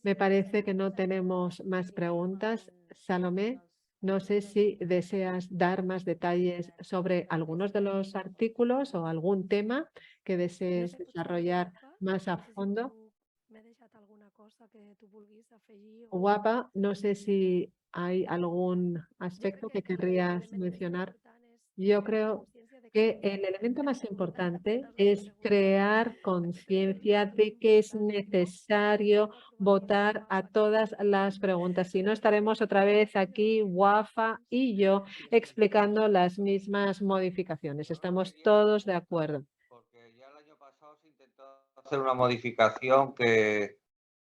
Me parece que no tenemos más preguntas. Salomé, No sé si deseas dar más detalles sobre algunos de los artículos o algún tema que desees No sé, potser desarrollar guapa, más a no sé si fondo. tu m'he deixat alguna cosa que tu vulguis afegir o... Guapa, no sé si hay algún Jo crec aspecto que que querrías l'element més mencionar. important és Yo crear creo consciència de que que el elemento hem más de voltar importante totes les es preguntes crear conciencia de que es necesario votar a todas las preguntas. Si no, estaremos otra vez aquí, Wafa y yo, explicando las mismas modificaciones. Estamos todos de acuerdo. Porque ya el año pasado se intentó hacer una modificación que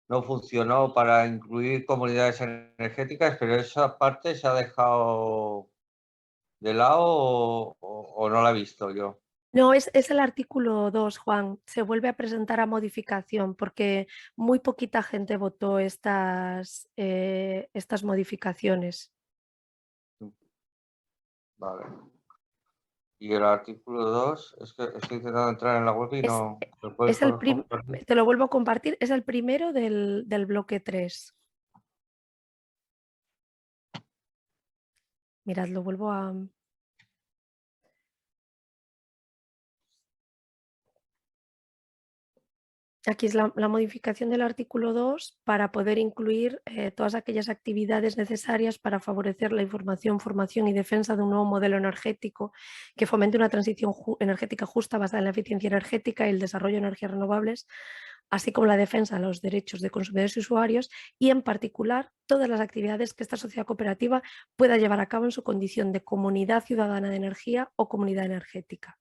no funcionó para incluir comunidades energéticas, pero esa parte se ha dejado de lado o no la he visto yo. No, es el artículo 2, Juan. Se vuelve a presentar a modificación porque muy poquita gente votó estas modificaciones. Vale. Y el artículo 2, es que estoy intentando entrar en la web y Es- no. ¿Me puedes Es el compartir? te lo vuelvo a compartir, es el primero del bloque 3. Mirad, lo vuelvo a... Aquí es la modificación del artículo 2 para poder incluir todas aquellas actividades necesarias para favorecer la información, formación y defensa de un nuevo modelo energético que fomente una transición energética justa basada en la eficiencia energética y el desarrollo de energías renovables, así como la defensa de los derechos de consumidores y usuarios y, en particular, todas las actividades que esta sociedad cooperativa pueda llevar a cabo en su condición de comunidad ciudadana de energía o comunidad energética.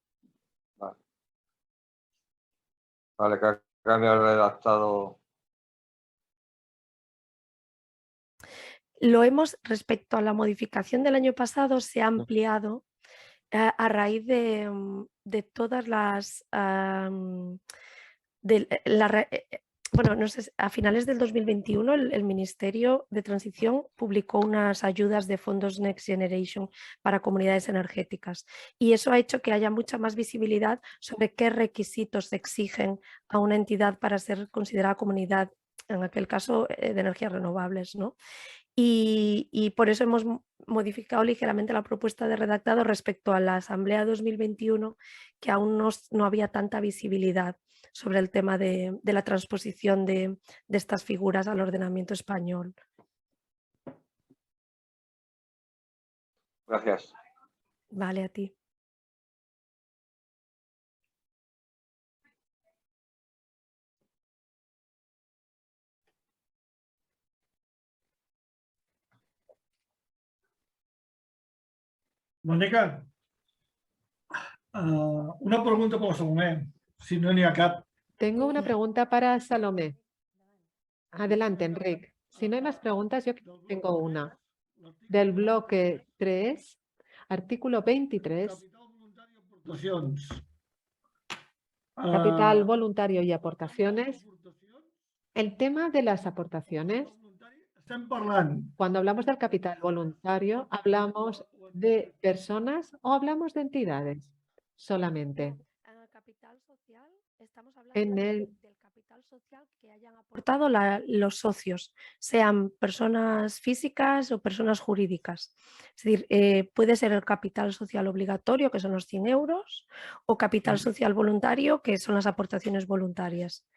Vale, que ha cambiado el redactado. Lo hemos, respecto a la modificación del año pasado, se ha ampliado a raíz de todas las... bueno, no sé, a finales del 2021 el Ministerio de Transición publicó unas ayudas de fondos Next Generation para comunidades energéticas y eso ha hecho que haya mucha más visibilidad sobre qué requisitos se exigen a una entidad para ser considerada comunidad, en aquel caso de energías renovables, ¿no? Y por eso hemos modificado ligeramente la propuesta de redactado respecto a la Asamblea 2021, que aún no había tanta visibilidad sobre el tema de la transposición de estas figuras al ordenamiento español. Gracias. Vale, a ti. Mònica, una pregunta per la Salomé, si no n'hi ha cap. Tengo una pregunta para Salomé. Adelante, Enric. Si no hay más preguntas, yo tengo una. Del bloque 3, artículo 23, capital voluntario y aportaciones. El tema de las aportaciones, cuando hablamos del capital voluntario, ¿hablamos de personas o hablamos de entidades solamente? En el capital social estamos hablando En el del capital social que hayan aportado los socios, sean personas físicas o personas jurídicas. Es decir, puede ser el capital social obligatorio, que son los 100 euros, o capital social voluntario, que son las aportaciones voluntarias.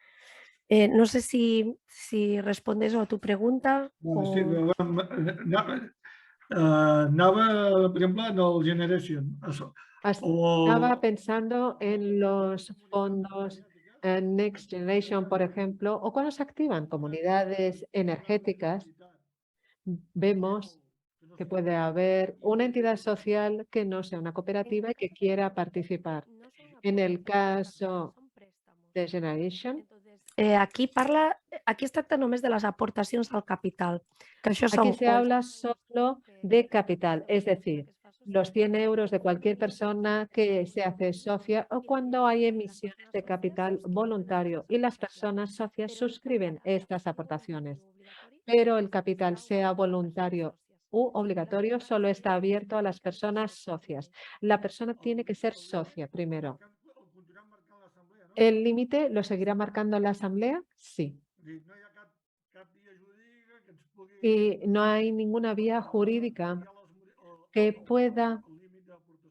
No sé si responde eso a tu pregunta. Sí, anava, per exemple, en el Generation. Estaba pensando en los fondos Next Generation, por ejemplo, o cuando se activan comunidades energéticas, vemos que puede haber una entidad social que no sea una cooperativa y que quiera participar. En el caso de Generation, Aquí es tracta només de les aportacions al capital. Que això aquí són se habla solo de capital, es decir, los 100 euros de cualquier persona que se hace socia o cuando hay emisiones de capital voluntario y las personas socias suscriben estas aportaciones. Pero el capital, sea voluntario u obligatorio, solo está abierto a las personas socias. La persona tiene que ser socia primero. ¿El límite lo seguirá marcando la Asamblea? Sí. Y no hay ninguna vía jurídica que pueda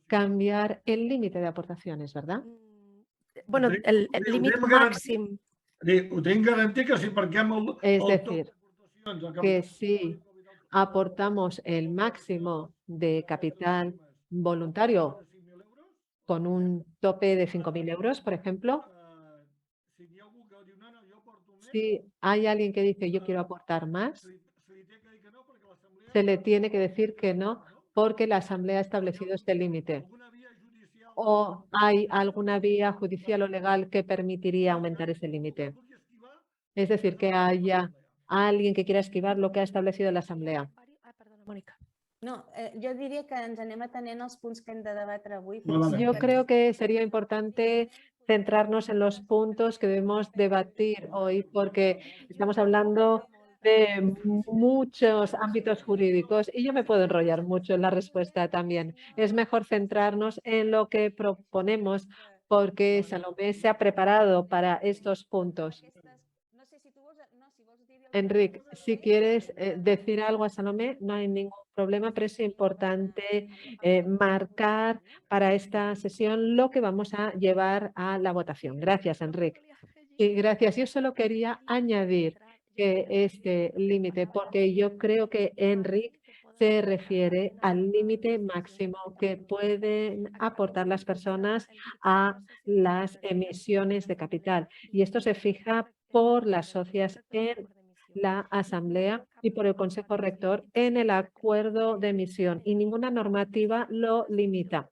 cambiar el límite de aportaciones, ¿verdad? Bueno, el límite máximo. Ho tinc garantit que si marquem Es el decir, que si aportamos el máximo de capital voluntario con un tope de 5.000 euros, por ejemplo, si hay alguien que dice yo quiero aportar más, se le tiene que decir que no porque la Asamblea ha establecido este límite. ¿O hay alguna vía judicial o legal que permitiría aumentar ese límite? Es decir, que haya alguien que quiera esquivar lo que ha establecido la Asamblea. Perdona, Mónica. No, jo diria que ens anem atenent als punts que hem de debatre avui. Yo creo que sería importante centrarnos en los puntos que debemos debatir hoy porque estamos hablando de muchos ámbitos jurídicos y yo me puedo enrollar mucho en la respuesta también. Es mejor centrarnos en lo que proponemos porque Salomé se ha preparado para estos puntos. Enric, si quieres decir algo a Salomé, no hay ningún problema, pero es importante marcar para esta sesión lo que vamos a llevar a la votación. Gracias, Enric. Y gracias. Yo solo quería añadir que este límite, porque yo creo que Enric se refiere al límite máximo que pueden aportar las personas a las emisiones de capital. Y esto se fija por las socias en la Asamblea y por el Consejo Rector en el acuerdo de emisión y ninguna normativa lo limita.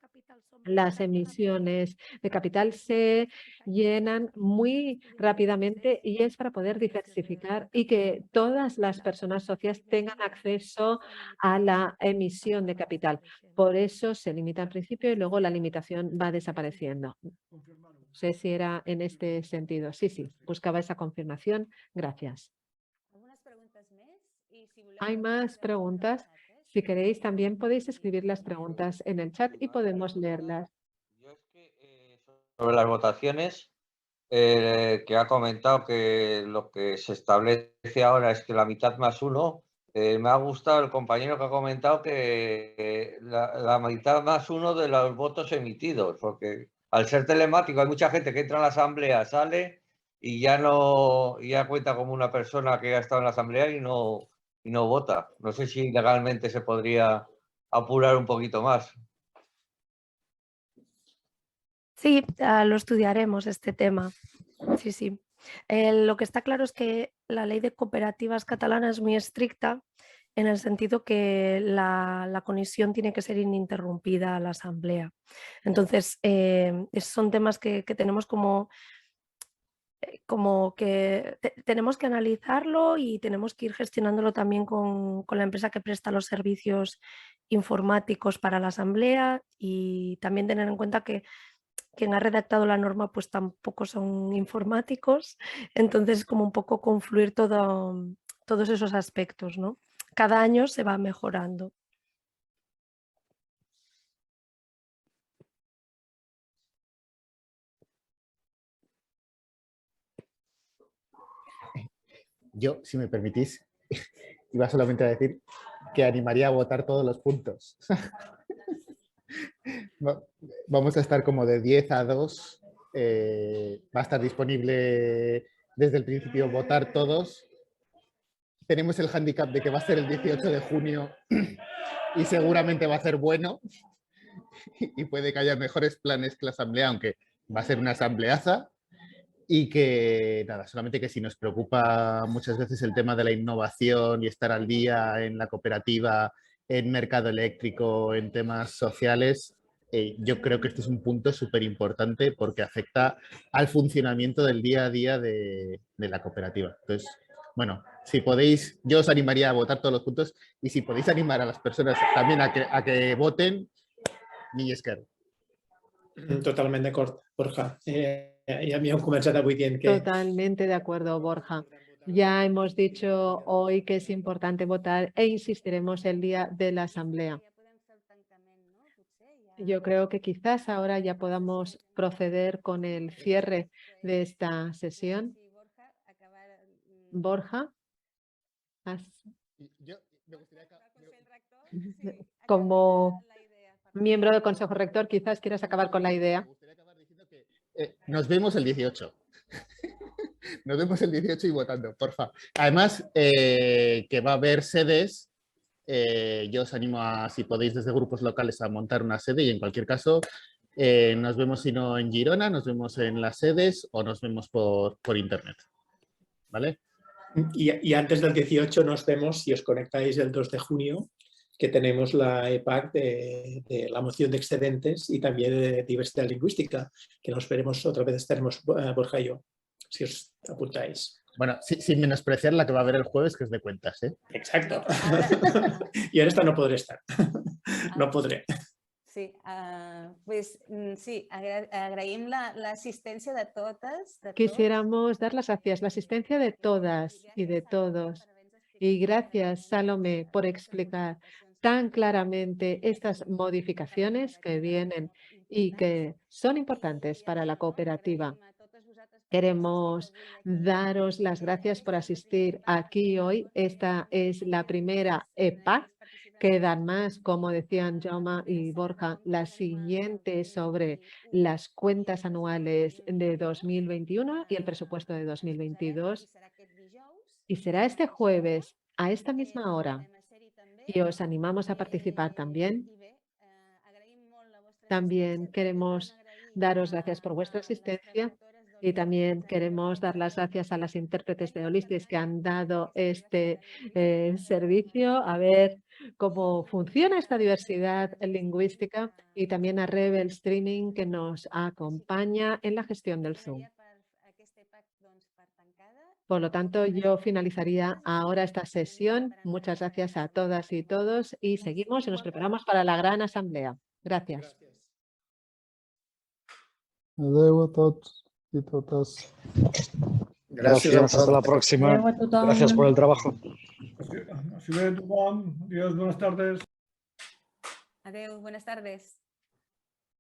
Las emisiones de capital se llenan muy rápidamente y es para poder diversificar y que todas las personas socias tengan acceso a la emisión de capital. Por eso se limita al principio y luego la limitación va desapareciendo. No sé si era en este sentido. Sí, buscaba esa confirmación. Gracias. ¿Hay más preguntas? Si queréis, también podéis escribir las preguntas en el chat y podemos leerlas. Yo es que sobre las votaciones, que ha comentado que lo que se establece ahora es que la mitad más uno, me ha gustado el compañero que ha comentado que la mitad más uno de los votos emitidos, porque al ser telemático hay mucha gente que entra en la asamblea, sale y ya cuenta como una persona que ha estado en la asamblea y no vota. No sé si legalmente se podría apurar un poquito más. Sí, lo estudiaremos este tema. Sí. Lo que está claro es que la ley de cooperativas catalana es muy estricta en el sentido que la comisión tiene que ser ininterrumpida a la asamblea. Entonces, son temas que tenemos como que tenemos que analizarlo y tenemos que ir gestionándolo también con la empresa que presta los servicios informáticos para la asamblea y también tener en cuenta que quien ha redactado la norma pues tampoco son informáticos, entonces es como un poco confluir todos esos aspectos, ¿no? Cada año se va mejorando. Yo, si me permitís, iba solamente a decir que animaría a votar todos los puntos. Vamos a estar como de 10 a 2. Va a estar disponible desde el principio votar todos. Tenemos el hándicap de que va a ser el 18 de junio y seguramente va a ser bueno y puede que haya mejores planes que la asamblea, aunque va a ser una asambleaza. Y que, nada, solamente que si nos preocupa muchas veces el tema de la innovación y estar al día en la cooperativa, en mercado eléctrico, en temas sociales, yo creo que este es un punto súper importante porque afecta al funcionamiento del día a día de la cooperativa. Entonces, bueno, si podéis, yo os animaría a votar todos los puntos y si podéis animar a las personas también a que voten, ni esquerra. Totalment d'acord, Borja. Ja m'hi heu començat avui dient que... Totalmente de acuerdo, Borja. Ya hemos dicho hoy que es importante votar e insistiremos el día de la asamblea. Yo creo que quizás ahora ya podamos proceder con el cierre de esta sesión. Borja. Como miembro del Consejo Rector, quizás quieras acabar con la idea. Me gustaría acabar diciendo que nos vemos el 18. Nos vemos el 18 y votando, porfa. Además, que va a haber sedes. Yo os animo a, si podéis desde grupos locales, a montar una sede y en cualquier caso nos vemos, si no en Girona, nos vemos en las sedes o nos vemos por internet. ¿Vale? Y antes del 18 nos vemos, si os conectáis el 2 de junio, que tenemos la EPAC de la moción de excedentes y también de diversidad lingüística, que nos veremos otra vez, estaremos Borja y yo, si os apuntáis. Bueno, sin menospreciar la que va a haber el jueves, que es de cuentas, ¿eh? Exacto. Y en esta no podré estar. No podré. Sí, pues sí, agraïm la assistència de totes. Quisiéramos dar las gracias, la asistencia de todas y de todos. Y gracias, Salomé, por explicar tan claramente estas modificaciones que vienen y que son importantes para la cooperativa. Queremos daros las gracias por asistir aquí hoy. Esta es la primera EPAC. Quedan más, como decían Jaume y Borja, la siguiente sobre las cuentas anuales de 2021 y el presupuesto de 2022. Y será este jueves a esta misma hora. Y os animamos a participar también. También queremos daros gracias por vuestra asistencia. Y también queremos dar las gracias a las intérpretes de Holistic que han dado este servicio, a ver cómo funciona esta diversidad lingüística, y también a Rebel Streaming, que nos acompaña en la gestión del Zoom. Por lo tanto, yo finalizaría ahora esta sesión. Muchas gracias a todas y todos y seguimos y nos preparamos para la gran asamblea. Gracias. Adeu a tots y todas. Gracias. Hasta la próxima. Gracias por el trabajo. Así ve, Tothom. Adiós, buenas tardes. Adeu, buenas tardes.